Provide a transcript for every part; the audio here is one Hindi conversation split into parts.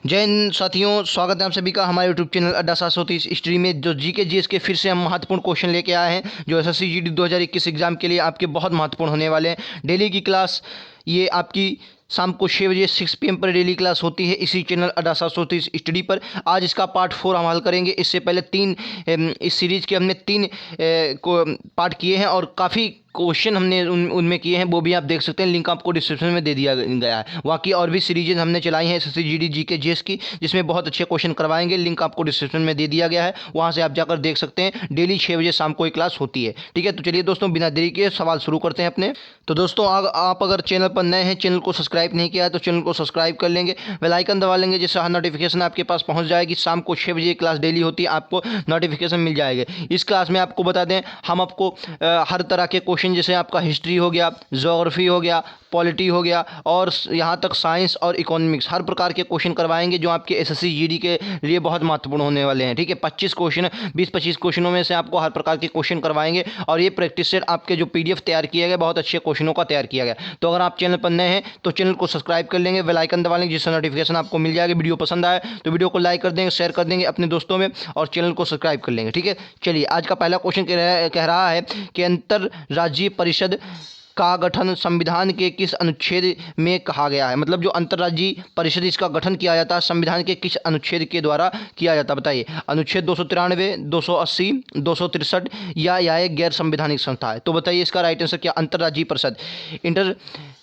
जय हिंद साथियों, स्वागत है आप सभी का हमारे यूट्यूब चैनल अड्डा 730 स्ट्रीम में। जो जीके जीएस के फिर से हम महत्वपूर्ण क्वेश्चन लेके आए हैं, जो एसएससी जीडी 2021 एग्जाम के लिए आपके बहुत महत्वपूर्ण होने वाले हैं। डेली की क्लास ये आपकी शाम को 6 बजे 6 PM पर डेली क्लास होती है इसी चैनल अड्डा 730 स्टडी पर। आज इसका पार्ट 4 हम हल करेंगे। इससे पहले इस सीरीज़ के हमने 3 पार्ट किए हैं और काफ़ी क्वेश्चन हमने उनमें किए हैं, वो भी आप देख सकते हैं। लिंक आपको डिस्क्रिप्शन में दे दिया गया है। बाकी और भी सीरीजेज हमने चलाई हैं एसएससी जीडी जीके जीएस की, जिसमें बहुत अच्छे क्वेश्चन करवाएंगे। लिंक आपको डिस्क्रिप्शन में दे दिया गया है, वहाँ से आप जाकर देख सकते हैं। डेली 6 बजे शाम को एक क्लास होती है। ठीक है, तो चलिए दोस्तों, बिना देरी के सवाल शुरू करते हैं अपने। तो दोस्तों, आप अगर चैनल पर नए हैं, चैनल को सब्सक्राइब नहीं किया है तो चैनल को सब्सक्राइब कर लेंगे, बेल आइकन दबा लेंगे, जिससे हर नोटिफिकेशन आपके पास पहुँच जाएगी। शाम को 6 बजे क्लास डेली होती है, आपको नोटिफिकेशन मिल जाएगी। इस क्लास में आपको बता दें, हम आपको हर तरह के क्वेश्चन, जैसे आपका हिस्ट्री हो गया, ज्योग्राफी हो गया, पॉलिटी हो गया और यहाँ तक साइंस और इकोनॉमिक्स, हर प्रकार के क्वेश्चन करवाएंगे जो आपके एसएससी जीडी के लिए बहुत महत्वपूर्ण होने वाले हैं। ठीक है, 25 क्वेश्चन, 20-25 क्वेश्चनों में से आपको हर प्रकार के क्वेश्चन करवाएंगे। और ये प्रैक्टिस सेट आपके जो पीडीएफ तैयार किया गया, बहुत अच्छे क्वेश्चनों का तैयार किया गया। तो अगर आप चैनल पर नए हैं तो चैनल को सब्सक्राइब कर लेंगे, बेल आइकन दबा लेंगे, जिससे नोटिफिकेशन आपको मिल जाएगी। वीडियो पसंद आए तो वीडियो को लाइक कर देंगे, शेयर कर देंगे अपने दोस्तों में और चैनल को सब्सक्राइब कर लेंगे। ठीक है, चलिए आज का पहला क्वेश्चन कह रहा है कि अंतर्राज्यीय परिषद का गठन संविधान के किस अनुच्छेद में कहा गया है। मतलब जो अंतर्राज्यीय परिषद, इसका गठन किया जाता है संविधान के किस अनुच्छेद के द्वारा किया जाता है, बताइए। अनुच्छेद 293, 280, 263 या यह एक गैर संवैधानिक संस्था है। तो बताइए इसका राइट आंसर क्या। अंतर्राज्यीय परिषद, इंटर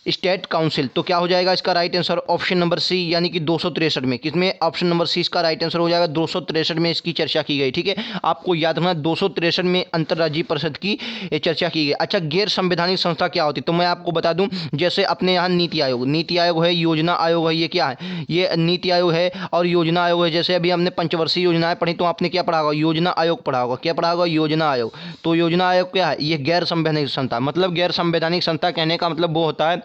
स्टेट काउंसिल। तो क्या हो जाएगा इसका right answer, option number C, यानी कि 263 में। किसमें, ऑप्शन नंबर सी इसका राइट आंसर हो जाएगा। 263 में इसकी चर्चा की गई। ठीक है, आपको याद रखना 263 में अंतर्राज्यीय परिषद की चर्चा की गई। अच्छा, गैर संवैधानिक संस्था क्या होती है, तो मैं आपको बता दूं, जैसे अपने यहाँ नीति आयोग है, योजना आयोग है। ये क्या है, ये नीति आयोग है और योजना आयोग है। जैसे अभी हमने पंचवर्षीय योजनाएं पढ़ी, तो आपने क्या पढ़ा होगा, योजना आयोग पढ़ा होगा। क्या पढ़ा होगा, योजना आयोग। तो योजना आयोग क्या है, ये गैर संवैधानिक संस्था। मतलब गैर संवैधानिक संस्था कहने का मतलब वो होता है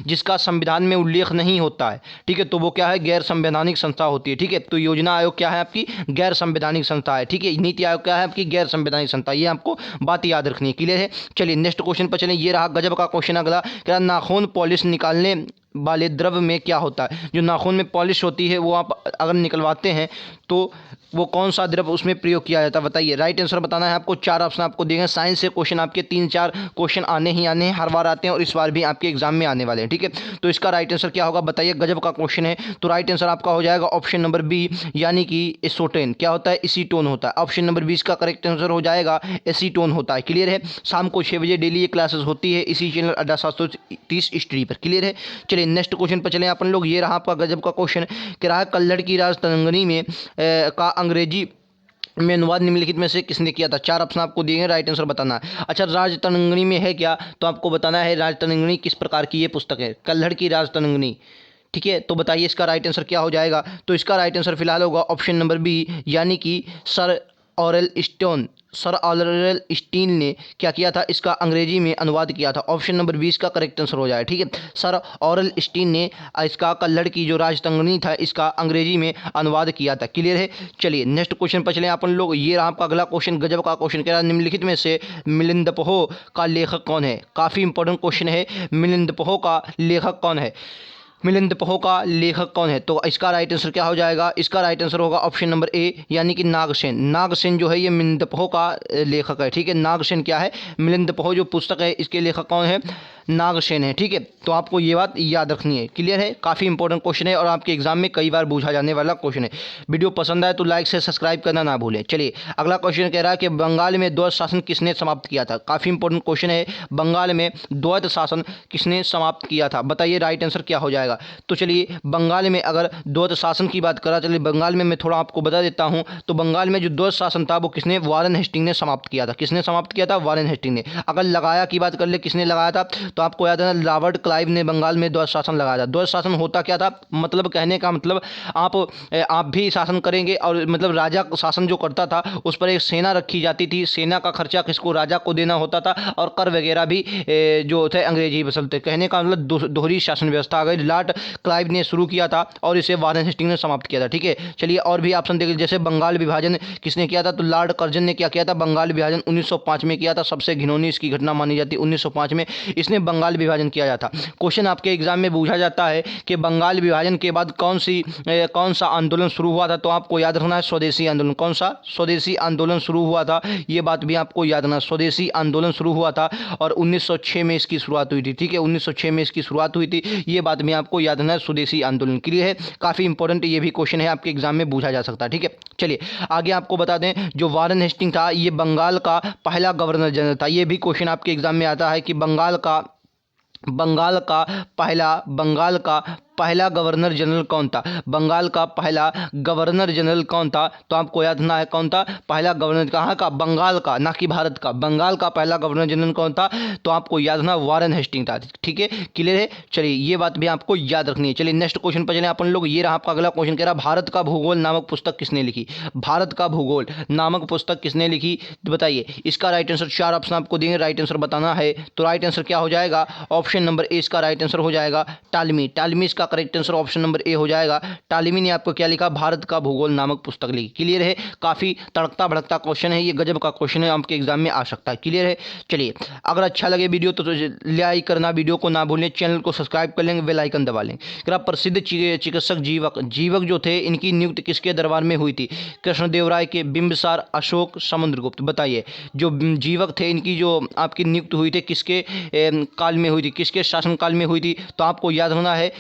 जिसका संविधान में उल्लेख नहीं होता है। ठीक है, तो वो क्या है, गैर संवैधानिक संस्था होती है। ठीक है, तो योजना आयोग क्या है, आपकी गैर संवैधानिक संस्था है। ठीक है, नीति आयोग क्या है, आपकी गैर संवैधानिक संस्था। ये आपको बात याद रखनी है। क्लियर है, चलिए नेक्स्ट क्वेश्चन पर चलें। ये रहा गजब का क्वेश्चन अगला, क्या नाखून पॉलिश निकालने वाले द्रव्य में क्या होता है। जो नाखून में पॉलिश होती है, वो आप अगर निकलवाते हैं तो वो कौन सा द्रव्य उसमें प्रयोग किया जाता है, बताइए। राइट आंसर बताना है आपको। 4 ऑप्शन आपको देंगे। साइंस से क्वेश्चन आपके 3-4 क्वेश्चन आने ही आने हैं, हर बार आते हैं और इस बार भी आपके एग्जाम में आने वाले हैं। ठीक है, तो इसका राइट आंसर क्या होगा, बताइए। गजब का क्वेश्चन है, तो राइट आंसर आपका हो जाएगा ऑप्शन नंबर बी, यानी कि एसीटोन। क्या होता है, एसीटोन होता है। ऑप्शन नंबर 20 का करेक्ट आंसर हो जाएगा एसीटोन होता है। क्लियर है, शाम को 6 बजे डेली ये क्लासेस होती है इसी चैनल अड्डा 730 स्टडी पर। क्लियर है, चलिए नेक्स्ट क्वेश्चन पर चलें अपन लोग। ये रहा आपका गजब का क्वेश्चन, कि रहा कल्हड़ की राजतरंगिणी में का अंग्रेजी में अनुवाद निम्नलिखित में से किसने किया था। 4 ऑप्शन आपको दिए हैं, राइट आंसर बताना है। अच्छा, राजतरंगिणी में है क्या, तो आपको बताना है राजतरंगिणी किस प्रकार की ये पुस्तक है, कल्हड़ की राजतरंगिणी। ठीक है, तो बताइए इसका राइट आंसर क्या हो जाएगा। तो इसका राइट आंसर फिलहाल होगा ऑप्शन नंबर बी, यानी कि सर ऑरेल स्टीन ने क्या किया था, इसका अंग्रेजी में अनुवाद किया था। ऑप्शन नंबर 20 का करेक्ट आंसर हो जाए। ठीक है, सर ऑरेल स्टीन ने इसका कल्हड़ की जो राजतरंगिणी था, इसका अंग्रेजी में अनुवाद किया था। क्लियर है, चलिए नेक्स्ट क्वेश्चन पर चलें अपन लोग। ये रहा आपका अगला क्वेश्चन, गजब का क्वेश्चन, कह रहा है निम्नलिखित में से मिलिंदपहो का लेखक कौन है। काफ़ी इंपॉर्टेंट क्वेश्चन है, मिलिंदपहो का लेखक कौन है। मिलिंदपहो का लेखक कौन है, तो इसका राइट आंसर क्या हो जाएगा। इसका राइट आंसर होगा ऑप्शन नंबर ए, यानी कि नागसेन। नागसेन जो है ये मिलिंदपहो का लेखक है। ठीक है, नागसेन क्या है, मिलिंदपहो जो पुस्तक है इसके लेखक कौन है, नागसेन है। ठीक है, तो आपको ये बात याद रखनी है। क्लियर है, काफ़ी इंपॉर्टेंट क्वेश्चन है और आपके एग्जाम में कई बार पूछा जाने वाला क्वेश्चन है। वीडियो पसंद आए तो लाइक से सब्सक्राइब करना ना भूलें। चलिए अगला क्वेश्चन कह रहा है कि बंगाल में द्वैत शासन किसने समाप्त किया था। काफ़ी इंपॉर्टेंट क्वेश्चन है, बंगाल में द्वैत शासन किसने समाप्त किया था, बताइए राइट आंसर क्या हो जाएगा। तो चलिए बंगाल में अगर द्वैत शासन की बात करा, चलिए बंगाल में मैं थोड़ा आपको बता देता हूँ। तो बंगाल में जो द्वैत शासन था वो किसने, वारेन हेस्टिंग ने समाप्त किया था। किसने समाप्त किया था, वारेन हेस्टिंग ने। अगर लगाया की बात कर ले, किसने लगाया था, तो आपको याद है रॉबर्ट क्लाइव ने बंगाल में द्वैत शासन लगाया था। द्वैत शासन होता क्या था, मतलब कहने का मतलब आप भी शासन करेंगे और मतलब राजा शासन जो करता था उस पर एक सेना रखी जाती थी। सेना का खर्चा किसको, राजा को देना होता था और कर वगैरह भी जो थे अंग्रेजी वसूलते। कहने का मतलब दोहरी शासन व्यवस्था आ गई। लॉर्ड क्लाइव ने शुरू किया था और इसे वारेन हेस्टिंग ने समाप्त किया था। ठीक है, चलिए और भी ऑप्शन देखिए, जैसे बंगाल विभाजन किसने किया था, तो लॉर्ड कर्जन ने क्या किया था, बंगाल विभाजन 1905 में किया था। सबसे घिनौनी इसकी घटना मानी जाती है 1905 में। इसने बंगाल विभाजन किया जाता? क्वेश्चन आपके एग्जाम में पूछा जाता है कि बंगाल विभाजन के बाद कौन सा आंदोलन शुरू हुआ था? तो आपको याद रखना है स्वदेशी आंदोलन। कौन सा? स्वदेशी आंदोलन शुरू हुआ था, ये बात भी आपको याद रखना। स्वदेशी आंदोलन शुरू हुआ था और 1906 में इसकी शुरुआत हुई थी। ठीक है, 1906 में इसकी शुरुआत हुई थी, ये बात भी आपको याद रखना है। स्वदेशी आंदोलन क्लियर है, काफ़ी इंपॉर्टेंट ये भी क्वेश्चन है, आपके एग्जाम में पूछा जा सकता है। ठीक है, चलिए आगे आपको बता दें, जो वारन हेस्टिंग था ये बंगाल का पहला गवर्नर जनरल था। ये भी क्वेश्चन आपके एग्जाम में आता है कि बंगाल का पहला गवर्नर जनरल कौन था? बंगाल का पहला गवर्नर जनरल कौन था? तो आपको याद रखना है कौन था पहला गवर्नर, कहाँ का? बंगाल का, ना कि भारत का। बंगाल का पहला गवर्नर जनरल कौन था? तो आपको याद रखना वारन हेस्टिंग था। ठीक है, क्लियर है। चलिए ये बात भी आपको याद रखनी है। चलिए नेक्स्ट क्वेश्चन पर चले अपन लोग। ये रहा आपका अगला क्वेश्चन, कह रहा भारत का भूगोल नामक पुस्तक किसने लिखी? भारत का भूगोल नामक पुस्तक किसने लिखी बताइए। इसका राइट आंसर 4 ऑप्शन आपको देंगे, राइट आंसर बताना है। तो राइट आंसर क्या हो जाएगा? ऑप्शन नंबर ए इसका राइट आंसर हो जाएगा, टालमी। टालमी इसका correct answer option number A हो जाएगा। टालमी ने आपको क्या लिखा? भारत का भूगोल नामक पुस्तक लिखी। क्लियर है, काफी तड़कता भड़कता क्वेश्चन है, ये गजब का क्वेश्चन है, आपके एग्जाम में आ सकता है। क्लियर है। चलिए अगर अच्छा लगे वीडियो तो लाइक करना, वीडियो को ना भूलें, चैनल को सब्सक्राइब कर लेंगे, बेल आइकन दबा लेंगे। प्रसिद्ध चिकित्सक जीवक जो थे इनकी नियुक्ति किसके दरबार में हुई थी? कृष्णदेवराय के, बिंबिसार, अशोक, समुद्रगुप्त। बताइए जो जीवक थे इनकी जो आपकी नियुक्ति हुई थी किसके काल में हुई थी, किसके शासन काल में हुई थी? तो आपको याद होना है,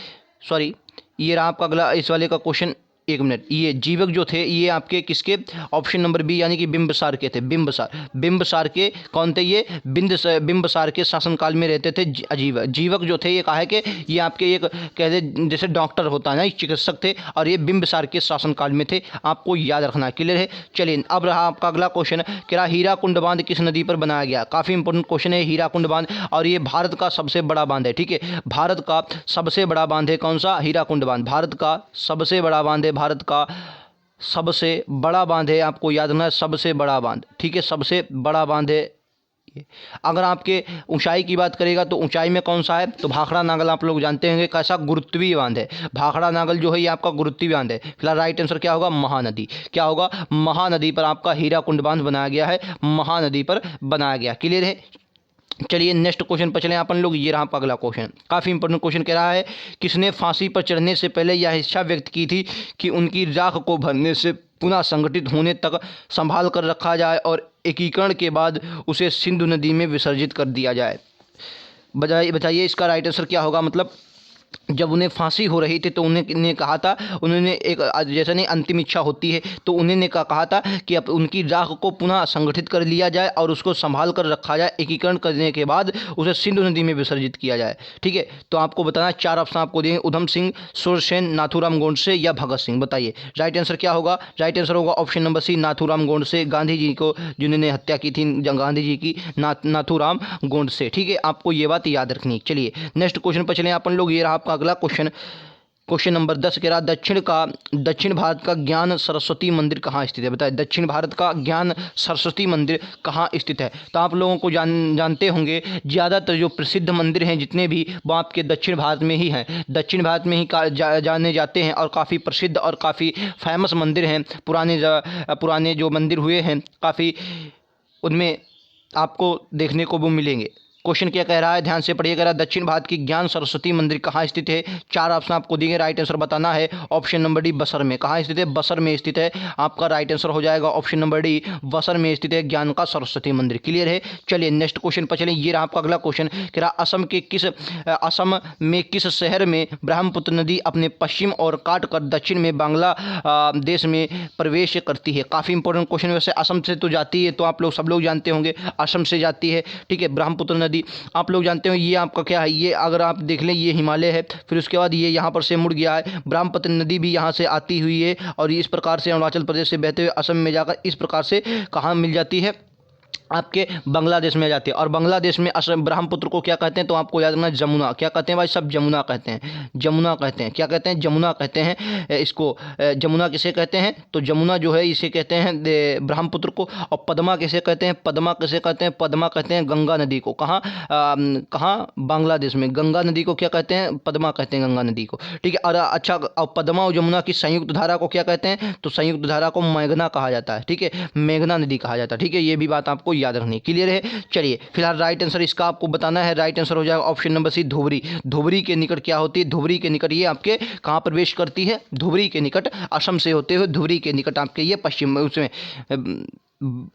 सॉरी ये रहा आपका अगला इस वाले का क्वेश्चन। एक मिनट, ये जीवक जो थे ये आपके किसके? ऑप्शन नंबर बी यानी कि बिंबिसार के थे। बिंबिसार के कौन थे? ये बिंबिसार के शासनकाल में रहते थे जीवक जो थे। ये कहा है कि ये आपके एक कहते जैसे डॉक्टर होता है ना, चिकित्सक थे, और ये बिंबिसार के शासनकाल में थे, आपको याद रखना। क्लियर है। चलिए अब रहा आपका अगला क्वेश्चन, क्या हीराकुंड बांध किस नदी पर बनाया गया? काफ़ी इंपॉर्टेंट क्वेश्चन है हीराकुंड बांध, और ये भारत का सबसे बड़ा बांध है। ठीक है, भारत का सबसे बड़ा बांध है कौन सा? हीराकुंड बांध भारत का सबसे बड़ा बांध है, भारत का सबसे बड़ा बांध है, आपको याद रखना है सबसे बड़ा बांध। ठीक है, सबसे बड़ा बांध है। अगर आपके ऊंचाई की बात करेगा तो ऊंचाई में कौन सा है? तो भाखड़ा नागल आप लोग जानते होंगे कैसा गुरुत्वीय बांध है। भाखड़ा नागल जो है ये आपका गुरुत्वीय बांध है। फिलहाल राइट आंसर क्या होगा? महानदी। क्या होगा? महानदी पर आपका हीराकुंड बांध बनाया गया है, महानदी पर बनाया गया। क्लियर है। चलिए नेक्स्ट क्वेश्चन पर चलें अपन लोग। ये रहा आपका अगला क्वेश्चन, काफ़ी इंपॉर्टेंट क्वेश्चन कह रहा है, किसने फांसी पर चढ़ने से पहले यह इच्छा व्यक्त की थी कि उनकी राख को भरने से पुनः संगठित होने तक संभाल कर रखा जाए और एकीकरण के बाद उसे सिंधु नदी में विसर्जित कर दिया जाए? बताइए इसका राइट आंसर क्या होगा? मतलब जब उन्हें फांसी हो रही थी तो उन्हें कहा था, उन्होंने एक जैसे नहीं अंतिम इच्छा होती है तो उन्होंने कहा था कि अब उनकी राख को पुनः संगठित कर लिया जाए और उसको संभाल कर रखा जाए, एकीकरण करने के बाद उसे सिंधु नदी में विसर्जित किया जाए। ठीक है, तो आपको बताना 4 ऑप्शन आपको देंगे, उधम सिंह, सूरसेन, नाथूराम गोडसे या भगत सिंह। बताइए राइट आंसर क्या होगा? राइट आंसर होगा option number C, Nathuram Godse. Gandhi ji को जिन्होंने हत्या की थी गांधी जी की, नाथूराम गोडसे। ठीक है, आपको ये बात याद रखनी है। चलिए नेक्स्ट क्वेश्चन पर चलें अपन लोग। ये रहा आपका अगला क्वेश्चन नंबर 10 कह रहा दक्षिण भारत का ज्ञान सरस्वती मंदिर कहाँ स्थित है? बताइए दक्षिण भारत का ज्ञान सरस्वती मंदिर कहाँ स्थित है? तो आप लोगों को जानते होंगे ज़्यादातर जो प्रसिद्ध मंदिर हैं जितने भी वो आपके दक्षिण भारत में ही हैं, दक्षिण भारत में ही जाने जाते हैं और काफ़ी प्रसिद्ध और काफ़ी फेमस मंदिर हैं। पुराने जो मंदिर हुए हैं काफ़ी, उनमें आपको देखने को वो मिलेंगे। क्वेश्चन क्या कह रहा है, ध्यान से पढ़िएगा। दक्षिण भारत की ज्ञान सरस्वती मंदिर कहाँ स्थित है? 4 ऑप्शन आपको दिए, राइट आंसर बताना है। ऑप्शन नंबर डी बसर में। कहाँ स्थित है? बसर में स्थित है, आपका राइट आंसर हो जाएगा ऑप्शन नंबर डी, बसर में स्थित है ज्ञान का सरस्वती मंदिर। क्लियर है। चलिए नेक्स्ट क्वेश्चन पर चलिए। ये रहा आपका अगला क्वेश्चन, कह रहा असम में किस शहर में ब्रह्मपुत्र नदी अपने पश्चिम और काट कर दक्षिण में बांग्लादेश में प्रवेश करती है? काफ़ी इंपॉर्टेंट क्वेश्चन। वैसे असम से तो जाती है, तो आप लोग सब लोग जानते होंगे असम से जाती है। ठीक है, ब्रह्मपुत्र नदी आप लोग जानते हो ये आपका क्या है, ये अगर आप देख लें ये हिमालय है, फिर उसके बाद ये यहाँ पर से मुड़ गया है। ब्रह्मपुत्र नदी भी यहाँ से आती हुई है और इस प्रकार से अरुणाचल प्रदेश से बहते हुए असम में जाकर इस प्रकार से कहाँ मिल जाती है? आपके बांग्लादेश में जाते हैं। और बांग्लादेश में असम ब्रह्मपुत्र को क्या कहते हैं? तो आपको याद रखना जमुना। क्या कहते हैं भाई? सब जमुना कहते हैं, जमुना कहते हैं। क्या कहते हैं? जमुना कहते हैं इसको। जमुना किसे कहते हैं? तो जमुना जो है इसे कहते हैं ब्रह्मपुत्र को। और पद्मा किसे कहते हैं? पद्मा किसे कहते हैं? पद्मा कहते हैं गंगा नदी को। कहाँ बांग्लादेश में। गंगा नदी को क्या कहते हैं? पद्मा कहते हैं गंगा नदी को। ठीक है। और अच्छा, पद्मा और जमुना की संयुक्त धारा को क्या कहते हैं? तो संयुक्त धारा को मेघना कहा जाता है। ठीक है, मेघना नदी कहा जाता है। ठीक है, ये भी बात आपको आपको याद रखनी है। क्लियर है। चलिए फिलहाल राइट आंसर इसका आपको बताना है। राइट आंसर हो जाएगा option number C, Dhubri. Dhubri के निकट क्या होती है? धुबरी के निकट ये आपके कहाँ प्रवेश करती है? धुबरी के निकट, असम से होते हुए धुबरी के निकट आपके ये पश्चिम उसमें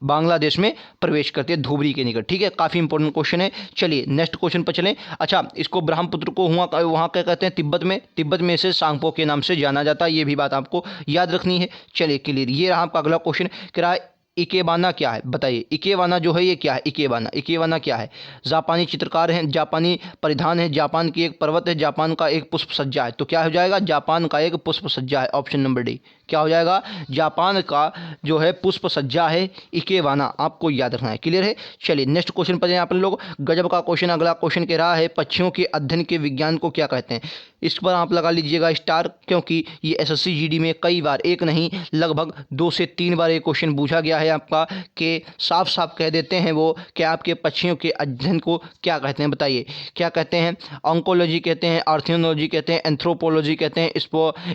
बांग्लादेश में प्रवेश करते हैं, धुबरी के निकट। ठीक है, काफ़ी इंपॉर्टेंट क्वेश्चन है। चलिए नेक्स्ट क्वेश्चन पर चलें। अच्छा, इसको ब्रह्मपुत्र को वहाँ क्या कहते हैं? तिब्बत में इसे सांगपो के नाम से जाना जाता है। ये भी बात आपको याद रखनी है। चलिए क्लियर। ये रहा आपका अगला क्वेश्चन। कह रहा है इकेबाना क्या है? बताइए इकेबाना जो है ये क्या है? इकेबाना क्या है? जापानी चित्रकार हैं, जापानी परिधान है, जापान की एक पर्वत है, जापान का एक पुष्प सज्जा है। तो क्या हो जाएगा? जापान का एक पुष्प सज्जा है। ऑप्शन नंबर डी क्या हो जाएगा? जापान का जो है पुष्प सज्जा है इकेबाना, आपको याद रखना है। क्लियर है। चलिए नेक्स्ट क्वेश्चन पर जाएं अपन लोग। गजब का क्वेश्चन अगला क्वेश्चन कह रहा है पक्षियों के अध्ययन के विज्ञान को क्या कहते हैं? इस पर आप लगा लीजिएगा स्टार, क्योंकि ये एसएससी जीडी में कई बार, एक नहीं लगभग 2 से 3 बार ये क्वेश्चन पूछा गया है आपका, कि साफ साफ कह देते हैं वो कि आपके पक्षियों के अध्ययन को क्या कहते हैं? बताइए क्या कहते हैं? ऑन्कोलॉजी कहते हैं, आर्थियोलॉजी कहते हैं, एंथ्रोपोलॉजी कहते हैं,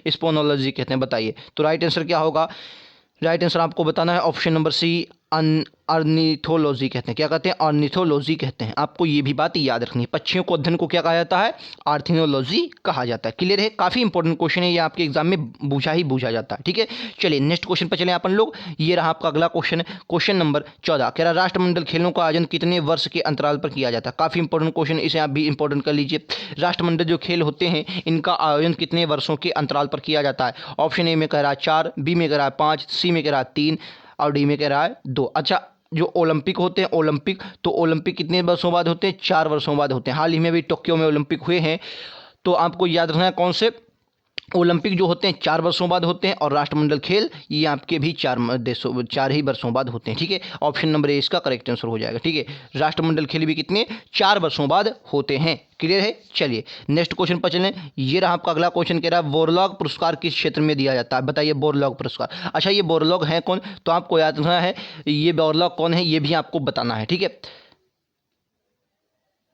स्पोनोलॉजी कहते हैं। बताइए तो राइट आंसर क्या होगा? राइट आंसर आपको बताना है ऑप्शन नंबर सी, ऑर्निथोलॉजी कहते हैं। क्या कहते हैं? ऑर्निथोलॉजी कहते हैं। आपको ये भी बात याद रखनी है। पक्षियों को अध्ययन को क्या कहा जाता है? आर्थियोलॉजी कहा जाता है। क्लियर है। काफ़ी इंपॉर्टेंट क्वेश्चन है ये, आपके एग्जाम में पूछा जाता है। ठीक है। चलिए नेक्स्ट क्वेश्चन पर चले अपन लोग। ये रहा आपका अगला क्वेश्चन है, क्वेश्चन नंबर 14। कह रहा राष्ट्रमंडल खेलों का आयोजन कितने वर्ष के अंतराल पर किया जाता है? काफ़ी इंपॉर्टेंट क्वेश्चन, इसे आप भी इंपॉर्टेंट कर लीजिए। राष्ट्रमंडल जो खेल होते हैं इनका आयोजन कितने वर्षों के अंतराल पर किया जाता है? ऑप्शन ए में कह रहा है 4, बी में कह रहा है 5, सी में कह रहा है 3 और डी में कह रहा है 2। अच्छा, जो ओलंपिक होते हैं, ओलंपिक कितने वर्षों बाद होते हैं? 4 वर्षों बाद होते हैं। हाल ही में भी टोक्यो में ओलंपिक हुए हैं, तो आपको याद रखना है कौन से ओलंपिक जो होते हैं 4 वर्षों बाद होते हैं, और राष्ट्रमंडल खेल ये आपके भी 4 ही वर्षों बाद होते हैं। ठीक है, ऑप्शन नंबर ए इसका करेक्ट आंसर हो जाएगा। ठीक है, राष्ट्रमंडल खेल भी कितने? 4 वर्षों बाद होते हैं। क्लियर है। चलिए नेक्स्ट क्वेश्चन पर चलें। ये रहा आपका अगला क्वेश्चन, कह रहा है बोरलॉग पुरस्कार किस क्षेत्र में दिया जाता है? बताइए बोरलॉग पुरस्कार। अच्छा, ये बोरलॉग है कौन? तो आपको याद रखना है ये बोरलॉग कौन है, ये भी आपको बताना है। ठीक है,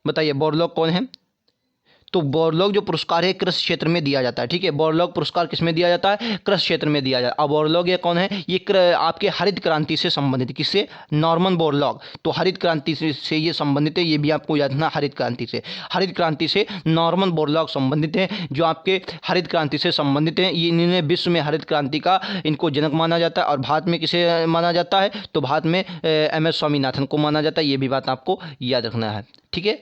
बताइए बोरलॉग कौन है? तो बोरलॉग जो पुरस्कार है कृषि क्षेत्र में दिया जाता है। ठीक है, बोरलॉग पुरस्कार किस में दिया जाता है? कृषि क्षेत्र में दिया जाता है। अब बोरलॉग ये कौन है? ये आपके हरित क्रांति से संबंधित, किससे? Norman Borlaug. तो हरित क्रांति से ये संबंधित है, ये भी आपको याद रखना। हरित क्रांति से नॉर्मन बोरलॉग संबंधित है, जो आपके हरित क्रांति से संबंधित हैं। ये इन्हें विश्व में हरित क्रांति का इनको जनक माना जाता है। और भारत में किसे माना जाता है? तो भारत में MS स्वामीनाथन को माना जाता है। ये भी बात आपको याद रखना है। ठीक है।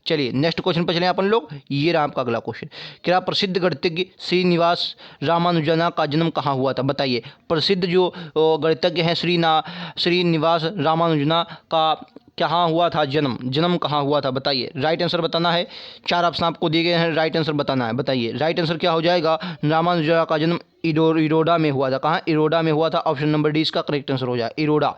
चलिए नेक्स्ट क्वेश्चन पर चलें अपन लोग। ये रहा आपका अगला क्वेश्चन, क्या प्रसिद्ध गणितज्ञ श्रीनिवास रामानुजन का जन्म कहाँ हुआ था? बताइए प्रसिद्ध जो गणितज्ञ हैं श्रीनिवास रामानुजन का कहाँ हुआ था जन्म कहाँ हुआ था? बताइए राइट आंसर बताना है। 4 ऑप्शन आपको दिए गए हैं, राइट आंसर बताना है। बताइए राइट आंसर क्या हो जाएगा? रामानुजन का जन्म इरोडा में हुआ था। कहाँ? इरोडा में हुआ था। ऑप्शन नंबर डी इसका करेक्ट आंसर हो जाए। Erode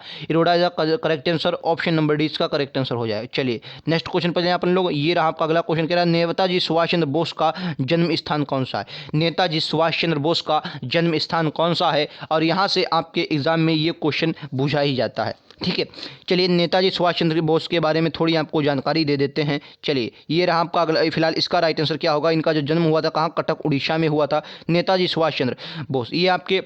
is correct answer. Option number D इसका करेक्ट आंसर हो जाए। चलिए नेक्स्ट क्वेश्चन पर जाएं अपन लोग। ये रहा आपका अगला क्वेश्चन, कह रहा है नेताजी सुभाष चंद्र बोस का जन्म स्थान कौन सा है? नेताजी सुभाष चंद्र बोस का जन्म स्थान कौन सा है? और यहाँ से आपके एग्जाम में ये क्वेश्चन पूछा ही जाता है। ठीक है, चलिए नेताजी सुभाष चंद्र बोस के बारे में थोड़ी आपको जानकारी दे देते हैं। चलिए ये रहा आपका अगला, फिलहाल इसका राइट आंसर क्या होगा? इनका जो जन्म हुआ था कहाँ? कटक उड़ीसा में हुआ था। नेताजी सुभाष चंद्र बोस ये आपके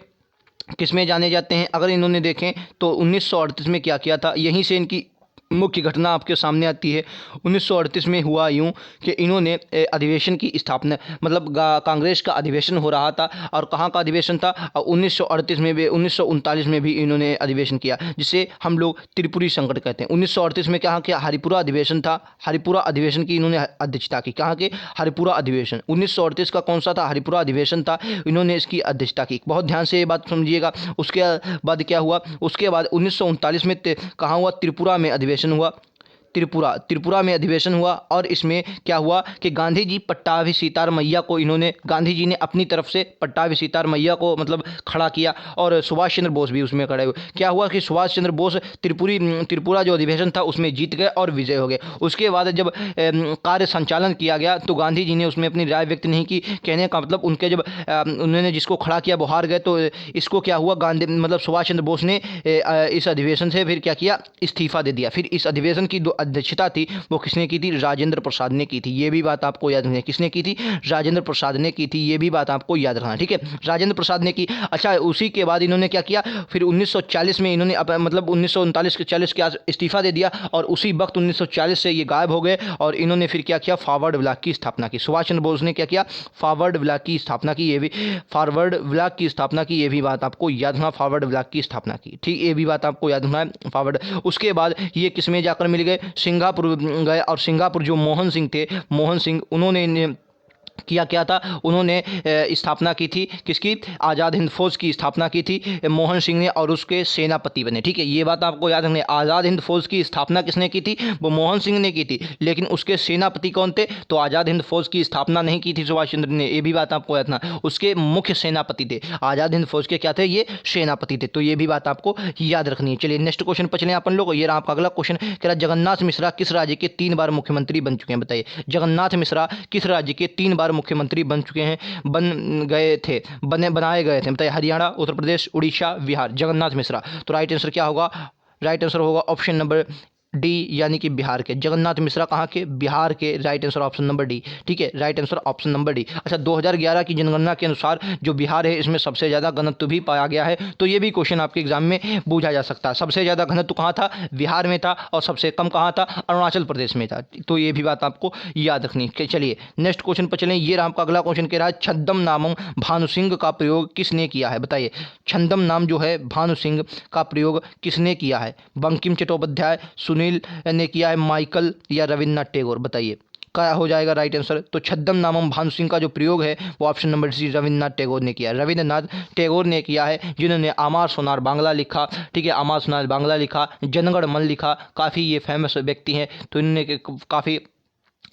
किस में जाने जाते हैं? अगर इन्होंने देखें तो 1938 में क्या किया था, यहीं से इनकी मुख्य घटना आपके सामने आती है। 1938 में हुआ यूं कि इन्होंने अधिवेशन की स्थापना, मतलब कांग्रेस का अधिवेशन हो रहा था, और कहाँ का अधिवेशन था? और 1938 में भी 1939 में भी इन्होंने अधिवेशन किया, जिसे हम लोग त्रिपुरी संकट कहते हैं। 1938 में कहाँ के? हरिपुरा अधिवेशन था। हरिपुरा अधिवेशन की इन्होंने अध्यक्षता की। कहाँ के? हरिपुरा अधिवेशन। 1938 का कौन सा था? हरिपुरा अधिवेशन था, इन्होंने इसकी अध्यक्षता की। बहुत ध्यान से ये बात समझिएगा। उसके बाद क्या हुआ? उसके बाद 1939 में कहाँ हुआ? त्रिपुरा में अधिवेशन हुआ। त्रिपुरा में अधिवेशन हुआ, और इसमें क्या हुआ कि गांधी जी पट्टाभी सीतार मैया को गांधी जी ने अपनी तरफ से पट्टाभी सीतार मैया को मतलब खड़ा किया, और सुभाष चंद्र बोस भी उसमें खड़े हुए। क्या हुआ कि सुभाष चंद्र बोस त्रिपुरा जो अधिवेशन था उसमें जीत गए और विजय हो गए। उसके बाद जब कार्य संचालन किया गया तो गांधी जी ने उसमें अपनी राय व्यक्त नहीं की। कहने का मतलब उनके जब उन्होंने जिसको खड़ा किया वो हार गए, तो इसको क्या हुआ, गांधी मतलब सुभाष चंद्र बोस ने इस अधिवेशन से फिर क्या किया? इस्तीफा दे दिया। फिर इस अधिवेशन की अध्यक्षता थी वो किसने की थी? राजेंद्र प्रसाद ने की थी। ये भी बात आपको याद रखनी है, किसने की थी? राजेंद्र प्रसाद ने की थी। ये भी बात आपको याद रखना, ठीक है, राजेंद्र प्रसाद ने की। अच्छा, उसी के बाद इन्होंने क्या किया, फिर 1940 में इन्होंने मतलब 1939 के 40 के इस्तीफा दे दिया और उसी वक्त 1940 से ये गायब हो गए और इन्होंने फिर क्या किया? फॉरवर्ड ब्लॉक की स्थापना की। सुभाष चंद्र बोस ने क्या किया? फॉरवर्ड ब्लॉक की स्थापना की। ये भी फॉरवर्ड ब्लॉक की स्थापना की, ये भी बात आपको याद रखना, फॉरवर्ड ब्लॉक की स्थापना की, ठीक, ये भी बात आपको याद रखना है, फॉरवर्ड। उसके बाद ये किसमें जाकर मिल गए? सिंगापुर गए और सिंगापुर जो मोहन सिंह थे, मोहन सिंह, उन्होंने किया क्या था? उन्होंने स्थापना की थी किसकी? आज़ाद हिंद फौज की स्थापना की थी मोहन सिंह ने और उसके सेनापति बने, ठीक है, ये बात आपको याद रखनी है। आज़ाद हिंद फौज की स्थापना किसने की थी? वो मोहन सिंह ने की थी, लेकिन उसके सेनापति कौन थे? तो आज़ाद हिंद फौज की स्थापना नहीं की थी सुभाष चंद्र ने, ये भी बात आपको याद रखना। उसके मुख्य सेनापति थे, आज़ाद हिंद फौज के क्या थे? ये सेनापति थे, तो ये भी बात आपको याद रखनी है। चलिए नेक्स्ट क्वेश्चन पर चलें अपन लोग। ये रहा आपका अगला क्वेश्चन, कह रहा जगन्नाथ मिश्रा किस राज्य के 3 बार मुख्यमंत्री बन चुके हैं? बताइए, जगन्नाथ मिश्रा किस राज्य के 3 बार मुख्यमंत्री बन चुके हैं, बनाए गए थे? बताइए, हरियाणा, उत्तर प्रदेश, उड़ीसा, बिहार। जगन्नाथ मिश्रा, तो राइट आंसर क्या होगा? राइट आंसर होगा ऑप्शन नंबर डी, यानी कि बिहार के। जगन्नाथ मिश्रा कहाँ के? बिहार के। Right answer option number D, ठीक है, right answer option number D. अच्छा, 2011 की जनगणना के अनुसार जो बिहार है इसमें सबसे ज़्यादा घनत्व भी पाया गया है, तो ये भी क्वेश्चन आपके एग्जाम में पूछा जा सकता है। सबसे ज़्यादा घनत्व कहाँ था? बिहार में था, और सबसे कम कहाँ था? अरुणाचल प्रदेश में था, तो ये भी बात आपको याद रखनी है। चलिए नेक्स्ट क्वेश्चन पर चलें। ये आपका अगला क्वेश्चन कह रहा है छद्म नामम भानु सिंह का प्रयोग किसने किया है? बताइए, छद्म नाम जो है भानु सिंह का प्रयोग किसने किया है? बंकिम चट्टोपाध्याय, सुनील ने किया है, माइकल या रविन्द्रनाथ टैगोर? बताइए क्या हो जाएगा राइट आंसर? तो छद्म नामम भानु सिंह का जो प्रयोग है वो option number C, Rabindranath Tagore ने किया। रविन्द्रनाथ टैगोर ने किया है, जिन्होंने आमार सोनार बांग्ला लिखा, ठीक है, आमार सोनार बांग्ला लिखा, जनगण मन लिखा, काफ़ी ये फेमस व्यक्ति हैं, तो इन्होंने काफ़ी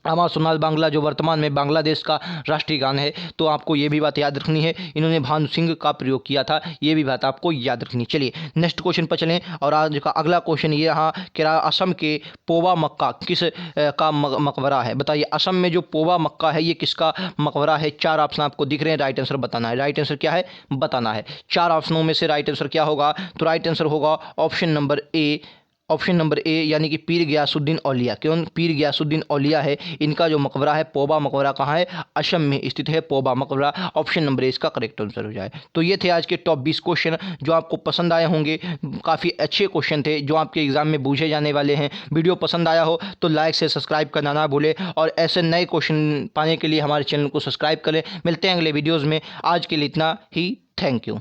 आमार सोनार बांग्ला जो वर्तमान में बांग्लादेश का राष्ट्रीय गान है, तो आपको ये भी बात याद रखनी है, इन्होंने भानु सिंह का प्रयोग किया था, ये भी बात आपको याद रखनी है। चलिए नेक्स्ट क्वेश्चन पर चलें, और आज का अगला क्वेश्चन ये रहा कि असम के पोवा मक्का किस का मकबरा है? बताइए, असम में जो पोवा मक्का है ये किसका मकबरा है? 4 ऑप्शन आपको दिख रहे हैं, राइट आंसर बताना है। राइट आंसर क्या है? बताना है। 4 ऑप्शनों में से राइट आंसर क्या होगा? तो राइट आंसर होगा option number A, option number A, यानी कि पीर गयासुद्दीन औलिया। क्यों? पीर गयासुद्दीन औलिया है, इनका जो मकबरा है, पोबा मकबरा कहाँ है? असम में स्थित है पोबा मकबरा। ऑप्शन नंबर ए इसका करेक्ट आंसर हो जाए। तो ये थे आज के टॉप 20 क्वेश्चन जो आपको पसंद आए होंगे, काफ़ी अच्छे क्वेश्चन थे जो आपके एग्जाम में पूछे जाने वाले हैं। वीडियो पसंद आया हो तो लाइक से सब्सक्राइब करना ना भूलें, और ऐसे नए क्वेश्चन पाने के लिए हमारे चैनल को सब्सक्राइब करें। मिलते हैं अगले वीडियोज़ में, आज के लिए इतना ही, थैंक यू।